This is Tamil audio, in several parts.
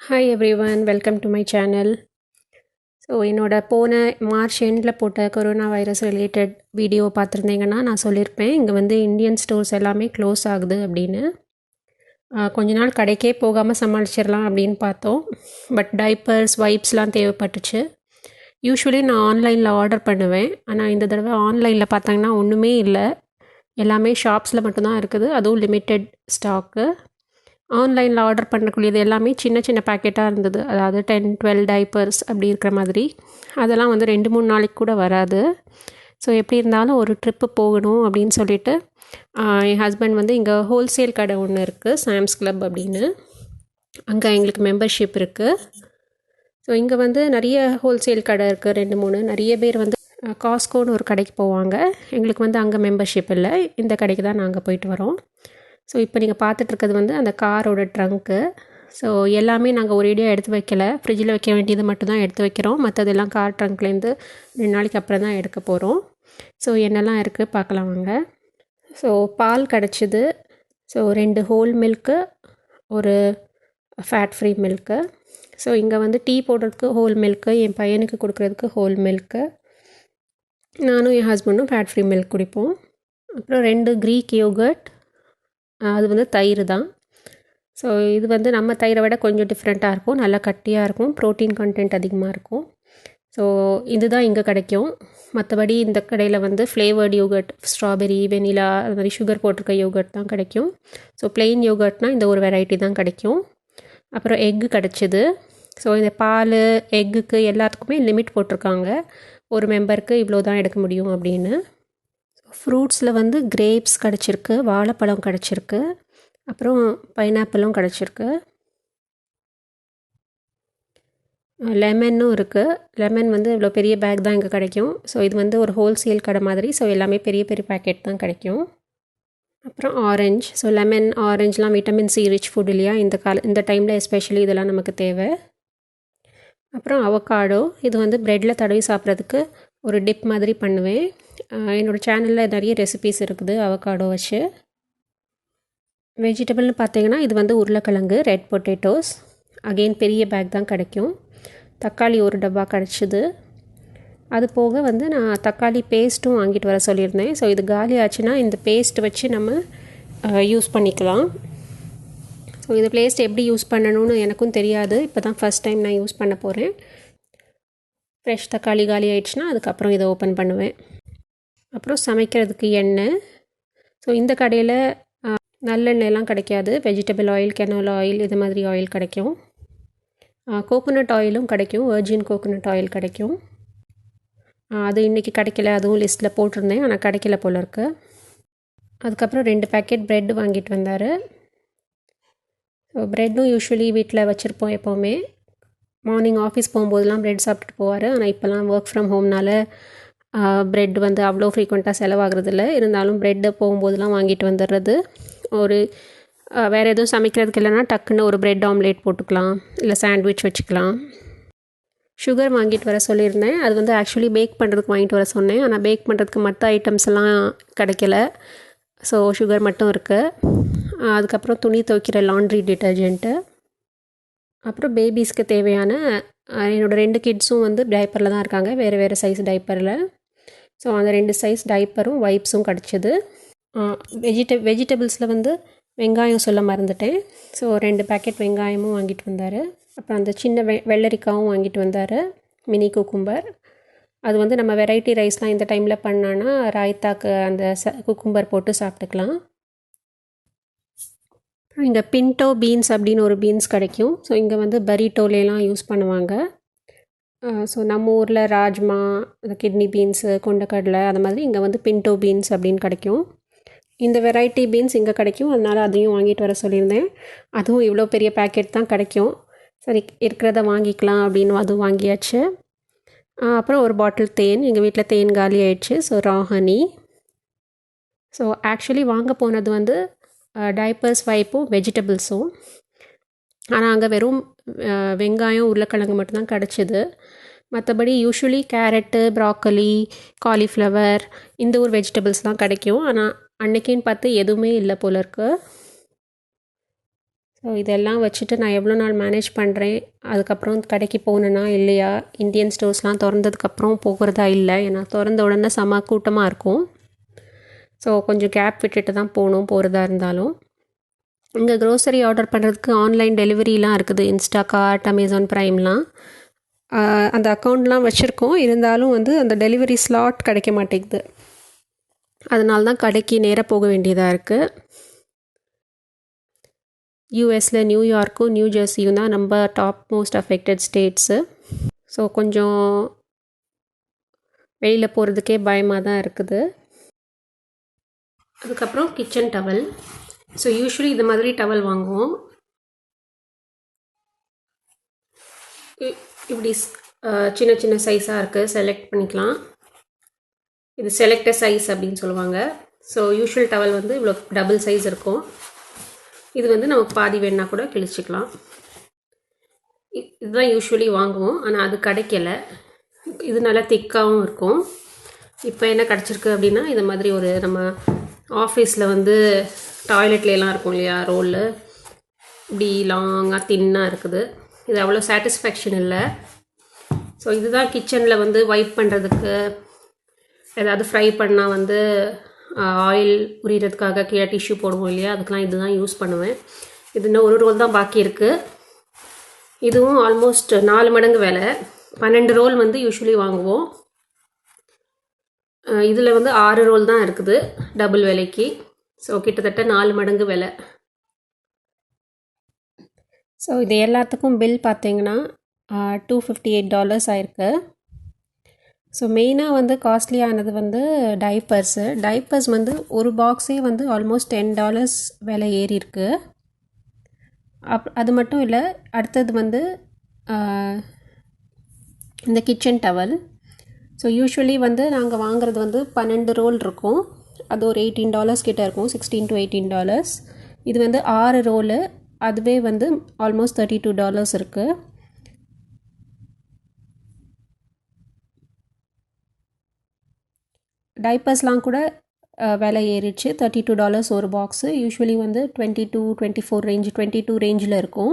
Hi everyone, welcome to my channel. So என்னோடய போன மார்ச் எண்டில் போட்ட கொரோனா வைரஸ் ரிலேட்டட் வீடியோ பார்த்துருந்தீங்கன்னா நான் சொல்லியிருப்பேன் இங்கே வந்து இந்தியன் ஸ்டோர்ஸ் எல்லாமே க்ளோஸ் ஆகுது அப்படின்னு. கொஞ்ச நாள் கடைக்கே போகாமல் சமாளிச்சிடலாம் அப்படின்னு பார்த்தோம். பட் டைப்பர்ஸ் வைப்ஸ்லாம் தேவைப்பட்டுச்சு. யூஸ்வலி நான் ஆன்லைனில் ஆர்டர் பண்ணுவேன். ஆனால் இந்த தடவை ஆன்லைனில் பார்த்தாங்கன்னா ஒன்றுமே இல்லை. எல்லாமே ஷாப்ஸில் மட்டும்தான் இருக்குது, அதுவும் லிமிட்டெட் ஸ்டாக்கு. ஆன்லைனில் ஆர்டர் பண்ணக்கூடியது எல்லாமே சின்ன சின்ன பேக்கெட்டாக இருந்தது. அதாவது 10-12 டைப்பர்ஸ் அப்படி இருக்கிற மாதிரி. அதெல்லாம் வந்து 2-3 நாளைக்கு கூட வராது. ஸோ எப்படி இருந்தாலும் ஒரு ட்ரிப்பு போகணும் அப்படின்னு சொல்லிட்டு என் ஹஸ்பண்ட் வந்து இங்கே ஹோல்சேல் கடை ஒன்று இருக்குது, சாம்ஸ் கிளப் அப்படின்னு. அங்கே எங்களுக்கு மெம்பர்ஷிப் இருக்குது. ஸோ இங்கே வந்து நிறைய ஹோல்சேல் கடை இருக்குது, 2-3. நிறைய பேர் வந்து காஸ்கோன்னு ஒரு கடைக்கு போவாங்க. எங்களுக்கு வந்து அங்கே மெம்பர்ஷிப் இல்லை, இந்த கடைக்கு தான் நாங்கள் போயிட்டு வரோம். ஸோ இப்போ நீங்கள் பார்த்துட்ருக்கிறது வந்து அந்த காரோட ட்ரங்க்கு. ஸோ எல்லாமே நாங்கள் ஒரேடியாக எடுத்து வைக்கலை, ஃப்ரிட்ஜில் வைக்க வேண்டியது மட்டும்தான் எடுத்து வைக்கிறோம். மற்றதெல்லாம் கார் ட்ரங்க்லேருந்து 2 நாளைக்கு அப்புறம் தான் எடுக்க போகிறோம். ஸோ என்னெல்லாம் இருக்குது பார்க்கலாம் வாங்க. ஸோ பால் கிடச்சிது. ஸோ 2 ஹோல் மில்க்கு, ஒரு ஃபேட் ஃப்ரீ மில்க்கு. ஸோ இங்கே வந்து டீ போடுறதுக்கு ஹோல் மில்க்கு, என் பையனுக்கு கொடுக்குறதுக்கு ஹோல் மில்க்கு. நானும் என் ஹஸ்பண்டும் ஃபேட் ஃப்ரீ மில்க் குடிப்போம். அப்புறம் 2 க்ரீக் யோகர்ட், அது வந்து தயிர் தான். ஸோ இது வந்து நம்ம தயிரை விட கொஞ்சம் டிஃப்ரெண்ட்டாக இருக்கும், நல்லா கட்டியாக இருக்கும், ப்ரோட்டீன் கண்டென்ட் அதிகமாக இருக்கும். ஸோ இதுதான் இங்கே கிடைக்கும். மற்றபடி இந்த கடையில் வந்து ஃப்ளேவர்டு யோகர்ட், ஸ்ட்ராபெரி, வெனிலா, அது மாதிரி சுகர் போட்டிருக்க யோகர்ட் தான் கிடைக்கும். ஸோ பிளெயின் யோகர்ட்னால் இந்த ஒரு வெரைட்டி தான் கிடைக்கும். அப்புறம் எக்கு கிடச்சிது. ஸோ இந்த பால் எக்குக்கு எல்லாத்துக்குமே லிமிட் போட்டிருக்காங்க, ஒரு மெம்பருக்கு இவ்வளோ தான் எடுக்க முடியும் அப்படின்னு. ஃப்ரூட்ஸில் வந்து கிரேப்ஸ் கிடச்சிருக்கு, வாழைப்பழம் கிடச்சிருக்கு, அப்புறம் பைனாப்பிளும் கிடச்சிருக்கு, லெமனும் இருக்குது. லெமன் வந்து இவ்வளோ பெரிய பேக் தான் இங்கே கிடைக்கும். ஸோ இது வந்து ஒரு ஹோல்சேல் கடை மாதிரி. ஸோ எல்லாமே பெரிய பெரிய பேக்கெட் தான் கிடைக்கும். அப்புறம் ஆரஞ்ச். ஸோ லெமன், ஆரஞ்ச்லாம் விட்டமின் சி ரிச் ஃபுட் இல்லையா, இந்த டைமில் எஸ்பெஷலி இதெல்லாம் நமக்கு தேவை. அப்புறம் அவகாடோ. இது வந்து ப்ரெட்டில் தடவி சாப்பிட்றதுக்கு ஒரு டிப் மாதிரி பண்ணுவேன். என்னோடய சேனலில் நிறைய ரெசிபீஸ் இருக்குது அவகாடோ வச்சு. வெஜிடபிள்னு பார்த்தீங்கன்னா இது வந்து உருளைக்கிழங்கு, ரெட் பொட்டேட்டோஸ். அகெயின் பெரிய பேக் தான் கிடைக்கும். தக்காளி ஒரு டப்பா கிடச்சிது. அது போக வந்து நான் தக்காளி பேஸ்ட்டும் வாங்கிட்டு வர சொல்லியிருந்தேன். ஸோ இது காலி ஆச்சுன்னா இந்த பேஸ்ட் வச்சு நம்ம யூஸ் பண்ணிக்கலாம். ஸோ இந்த பேஸ்ட் எப்படி யூஸ் பண்ணணும்னு எனக்கும் தெரியாது, இப்போ தான் ஃபஸ்ட் டைம் நான் யூஸ் பண்ண போகிறேன். ஃப்ரெஷ் தக்காளி காலி ஆயிடுச்சுன்னா அதுக்கப்புறம் இதை ஓப்பன் பண்ணுவேன். அப்புறம் சமைக்கிறதுக்கு எண்ணெய். ஸோ இந்த கடையில் நல்லெண்ணெய்லாம் கிடைக்காது, வெஜிடபிள் ஆயில், கெனோலா ஆயில், இது மாதிரி ஆயில் கிடைக்கும். கோகோனட் ஆயிலும் கிடைக்கும், வெர்ஜின் கோகோனட் ஆயில் கிடைக்கும். அது இன்றைக்கி கிடைக்கல, அதுவும் லிஸ்ட்டில் போட்டிருந்தேன் ஆனால் கிடைக்கல போல இருக்கு. அதுக்கப்புறம் 2 பேக்கெட் ப்ரெட் வாங்கிட்டு வந்தார். ஸோ ப்ரெட்டும் யூஸ்வலி வீட்டில் வச்சுருப்போம் எப்போவுமே. மார்னிங் ஆஃபீஸ் போகும்போதெல்லாம் ப்ரெட் சாப்பிட்டுட்டு போவார். ஆனால் இப்போலாம் ஒர்க் ஃப்ரம் ஹோம்னால ப்ரெட் வந்து அவ்வளோ ஃப்ரீக்வெண்ட்டாக செலவாகிறதில்ல. இருந்தாலும் ப்ரெட்டை போகும்போதெல்லாம் வாங்கிட்டு வந்துடுறது. ஒரு வேறு எதுவும் சமைக்கிறதுக்கு இல்லைன்னா டக்குன்னு ஒரு ப்ரெட் ஆம்லேட் போட்டுக்கலாம், இல்லை சாண்ட்விச் வச்சுக்கலாம். சுகர் வாங்கிட்டு வர சொல்லியிருந்தேன். அது வந்து ஆக்சுவலி பேக் பண்ணுறதுக்கு வாங்கிட்டு வர சொன்னேன், ஆனால் பேக் பண்ணுறதுக்கு மற்ற ஐட்டம்ஸ் எல்லாம் கிடைக்கல. ஸோ சுகர் மட்டும் இருக்குது. அதுக்கப்புறம் துணி துவைக்கிற லாண்ட்ரி டிட்டர்ஜென்ட்டு. அப்புறம் பேபிஸ்க்கு தேவையான, என்னோடய 2 கிட்ஸும் வந்து டைப்பரில் தான் இருக்காங்க, வேறு வேறு சைஸ் டைப்பரில். ஸோ அந்த 2 சைஸ் டைப்பரும் வைப்ஸும் கிடச்சிது. வெஜிடபிள்ஸில் வந்து வெங்காயம் சொல்ல மறந்துட்டேன். ஸோ 2 பேக்கெட் வெங்காயமும் வாங்கிட்டு வந்தார். அப்புறம் அந்த சின்ன வெள்ளரிக்காவும் வாங்கிட்டு வந்தார், மினி குக்கும்பர். அது வந்து நம்ம வெரைட்டி ரைஸ்லாம் இந்த டைமில் பண்ணோன்னா ராய்த்தாக்கு அந்த குக்கும்பர் போட்டு சாப்பிட்டுக்கலாம். இங்கே பின்டோ பீன்ஸ் அப்படின்னு ஒரு பீன்ஸ் கிடைக்கும். ஸோ இங்கே வந்து பரிட்டோலாம் யூஸ் பண்ணுவாங்க. ஸோ நம்ம ஊரில் ராஜ்மா, இந்த கிட்னி பீன்ஸு, கொண்டக்கடலை, அது மாதிரி இங்கே வந்து பின்டோ பீன்ஸ் அப்படின்னு கிடைக்கும். இந்த வெரைட்டி பீன்ஸ் இங்கே கிடைக்கும், அதனால் அதையும் வாங்கிட்டு வர சொல்லியிருந்தேன். அதுவும் இவ்வளோ பெரிய பேக்கெட் தான் கிடைக்கும். சரி இருக்கிறத வாங்கிக்கலாம் அப்படின்னு அதுவும் வாங்கியாச்சு. அப்புறம் ஒரு பாட்டில் தேன். எங்கள் வீட்டில் தேன் காலி ஆயிடுச்சு. ஸோ ரா ஹனி. ஸோ ஆக்சுவலி வாங்க போனது வந்து டைப்பர்ஸ், வைப்பும் வெஜிடபிள்ஸும். ஆனால் அங்கே வெறும் வெங்காயம், உருளைக்கிழங்கு மட்டும்தான் கிடச்சிது. மற்றபடி யூஸ்வலி கேரட்டு, ப்ராக்கலி, காலிஃப்ளவர், இந்த ஒரு வெஜிடபிள்ஸ் தான் கிடைக்கும். ஆனால் அன்றைக்கின்னு பார்த்து எதுவுமே இல்லை போல இருக்குது. ஸோ இதெல்லாம் வச்சுட்டு நான் எவ்வளோ நாள் மேனேஜ் பண்ணுறேன், அதுக்கப்புறம் கடைக்கு போகணுன்னா இல்லையா, இந்தியன் ஸ்டோர்ஸ்லாம் திறந்ததுக்கப்புறம் போகிறதா இல்லை, ஏன்னா திறந்த உடனே செம கூட்டமாக இருக்கும். ஸோ கொஞ்சம் கேப் விட்டுட்டு தான் போகிறதா இருந்தாலும். இங்கே க்ரோசரி ஆர்டர் பண்ணுறதுக்கு ஆன்லைன் டெலிவரிலாம் இருக்குது, இன்ஸ்டாகார்ட், அமேசான் ப்ரைம்லாம். அந்த அக்கௌண்ட்லாம் வச்சுருக்கோம், இருந்தாலும் வந்து அந்த டெலிவரி ஸ்லாட் கிடைக்க மாட்டேங்குது. அதனால தான் கடைக்கு நேராக போக வேண்டியதாக இருக்குது. யூஎஸில் நியூயார்க்கும் நியூ ஜெர்சியும் தான் நம்ம top most affected States. So கொஞ்சம் வெளியில் போகிறதுக்கே பயமாக தான் இருக்குது. அதுக்கப்புறம் கிச்சன் டவல். ஸோ யூஸ்வலி இது மாதிரி டவல் வாங்குவோம். இப்படி சின்ன சின்ன சைஸாக இருக்குது, செலக்ட் பண்ணிக்கலாம். இது செலக்டட் சைஸ் அப்படின்னு சொல்லுவாங்க. ஸோ யூஷுவல் டவல் வந்து இவ்வளோ டபுள் சைஸ் இருக்கும். இது வந்து நமக்கு பாதி வேணுன்னா கூட கிழிச்சிக்கலாம். இதுதான் யூஸ்வலி வாங்குவோம், ஆனால் அது கிடைக்கல. இது நல்லா திக்காகவும் இருக்கும். இப்போ என்ன கிடச்சிருக்கு அப்படின்னா, இது மாதிரி ஒரு நம்ம ஆஃபீஸில் வந்து டாய்லெட்லாம் இருக்கும் இல்லையா, ரோலு இப்படி லாங்காக தின்னாக இருக்குது. இது அவ்வளோ சாட்டிஸ்ஃபேக்ஷன் இல்லை. ஸோ இதுதான் கிச்சனில் வந்து வைப் பண்ணுறதுக்கு, ஏதாவது ஃப்ரை பண்ணால் வந்து ஆயில் உரிகிறதுக்காக கீழே டிஷ்யூ போடுவோம் இல்லையா, அதுக்கெலாம் இது தான் யூஸ் பண்ணுவேன். இது இன்னும் ஒரு ரோல் தான் பாக்கி இருக்குது. இதுவும் ஆல்மோஸ்ட் 4 மடங்கு விலை. 12 ரோல் வந்து யூஸ்வலி வாங்குவோம். இதில் வந்து 6 ரோல் தான் இருக்குது டபுள் விலைக்கு. ஸோ கிட்டத்தட்ட 4 மடங்கு விலை. ஸோ இது எல்லாத்துக்கும் பில் பார்த்தீங்கன்னா $258 ஆயிருக்கு. ஸோ மெயினாக வந்து காஸ்ட்லியானது வந்து டைப்பர்ஸ் வந்து ஒரு பாக்ஸே வந்து ஆல்மோஸ்ட் $10 விலை ஏறி இருக்கு. அது மட்டும் இல்லை, அடுத்தது வந்து இந்த கிச்சன் டவல். ஸோ யூஸ்வலி வந்து நாங்கள் வாங்குறது வந்து 12 ரோல் இருக்கும், அது ஒரு $18 கிட்ட இருக்கும், $16 to $18. இது வந்து 6 ரோலு, அதுவே வந்து ஆல்மோஸ்ட் $32 இருக்குது. டைப்பர்ஸ்லாம் கூட விலை ஏறிடுச்சு, $32 ஒரு பாக்ஸு. யூஸ்வலி வந்து 22-24 ரேஞ்ச், 22 ரேஞ்சில் இருக்கும்.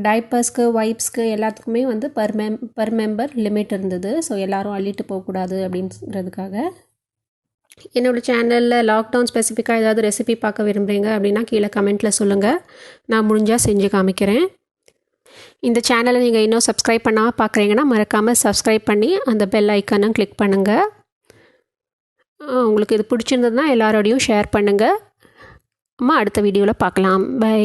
டைப்பர்ஸ்க்கு, வைப்ஸ்க்கு எல்லாத்துக்குமே வந்து பர் மெம்பர் லிமிட் இருந்தது. ஸோ எல்லோரும் அள்ளிட்டு போகக்கூடாது அப்படின்றதுக்காக. என்னோடய சேனலில் லாக்டவுன் ஸ்பெசிஃபிக்காக ஏதாவது ரெசிபி பார்க்க விரும்புகிறீங்க அப்படின்னா கீழே கமெண்ட்டில் சொல்லுங்கள், நான் முடிஞ்சால் செஞ்சு காமிக்கிறேன். இந்த சேனலை நீங்கள் இன்னும் சப்ஸ்கிரைப் பண்ணாமல் பார்க்குறீங்கன்னா மறக்காமல் சப்ஸ்கிரைப் பண்ணி அந்த பெல் ஐக்கானும் கிளிக் பண்ணுங்கள். உங்களுக்கு இது பிடிச்சிருந்ததுன்னா எல்லாரோடையும் ஷேர் பண்ணுங்கள். அடுத்த வீடியோவில் பார்க்கலாம். பை.